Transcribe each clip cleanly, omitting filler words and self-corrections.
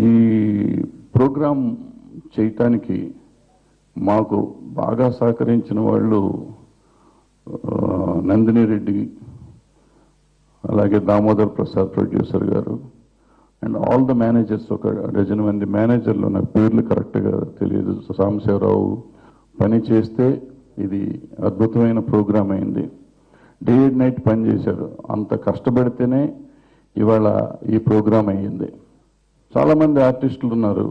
ఈ ప్రోగ్రాం చేయటానికి మాకు బాగా సహకరించిన వాళ్ళు నందిని రెడ్డి, అలాగే దామోదర్ ప్రసాద్ ప్రొడ్యూసర్ గారు అండ్ ఆల్ ద మేనేజర్స్, ఒక డజన్ మంది మేనేజర్లు, నాకు పేర్లు కరెక్ట్గా తెలియదు, సాంబశివరావు పని చేస్తే ఇది అద్భుతమైన ప్రోగ్రాం అయింది. డే అండ్ నైట్ పనిచేశారు. అంత కష్టపడితేనే ఇవాళ ఈ ప్రోగ్రాం అయ్యింది. చాలామంది ఆర్టిస్టులు ఉన్నారు,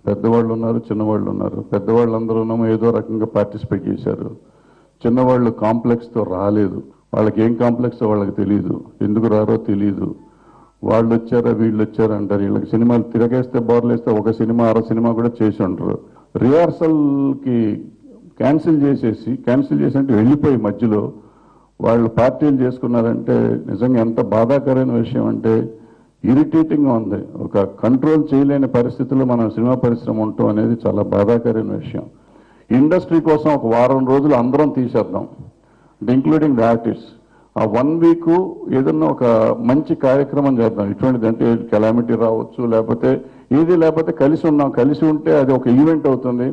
పెద్దవాళ్ళు ఉన్నారు, చిన్నవాళ్ళు ఉన్నారు. పెద్దవాళ్ళందరూ ఏదో రకంగా పార్టిసిపేట్ చేశారు. చిన్నవాళ్ళు కాంప్లెక్స్తో రాలేదు. వాళ్ళకి ఏం కాంప్లెక్స్ వాళ్ళకి తెలియదు, ఎందుకు రారో తెలియదు. వాళ్ళు వచ్చారా వీళ్ళు వచ్చారా అంటారు. వీళ్ళకి సినిమాలు తిరగేస్తే బోర్లేస్తే ఒక సినిమా అర సినిమా కూడా చేసి ఉంటారు. రిహార్సల్కి క్యాన్సిల్ చేసి అంటే వెళ్ళిపోయి మధ్యలో వాళ్ళు పార్టీలు చేసుకున్నారంటే నిజంగా ఎంత బాధాకరమైన విషయం అంటే ఇరిటేటింగ్గా ఉంది. ఒక కంట్రోల్ చేయలేని పరిస్థితుల్లో మనం సినిమా పరిశ్రమ ఉండటం అనేది చాలా బాధాకరమైన విషయం. ఇండస్ట్రీ కోసం ఒక వారం రోజులు అందరం తీసేద్దాం, ఇంక్లూడింగ్ ద ఆర్టిస్ట్. ఆ 1 వీక్ ఏదన్నా ఒక మంచి కార్యక్రమం చేద్దాం. ఇటువంటిది అంటే కెలామిటీ రావచ్చు, లేకపోతే కలిసి ఉంటే అది ఒక ఈవెంట్ అవుతుంది.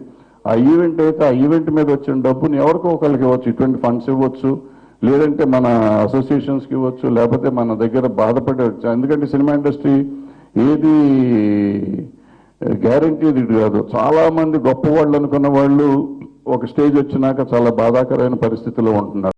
ఆ ఈవెంట్ అయితే ఆ ఈవెంట్ మీద వచ్చిన డబ్బుని ఎవరికో ఒకరికి ఇవ్వచ్చు. ఇటువంటి ఫండ్స్ ఇవ్వచ్చు, లేదంటే మన అసోసియేషన్స్కి ఇవ్వచ్చు, లేకపోతే మన దగ్గర బాధపడే, ఎందుకంటే సినిమా ఇండస్ట్రీ ఏది గ్యారంటీది కాదు. చాలామంది గొప్ప వాళ్ళు అనుకున్న వాళ్ళు ఒక స్టేజ్ వచ్చినాక చాలా బాధాకరమైన పరిస్థితిలో ఉంటున్నారు.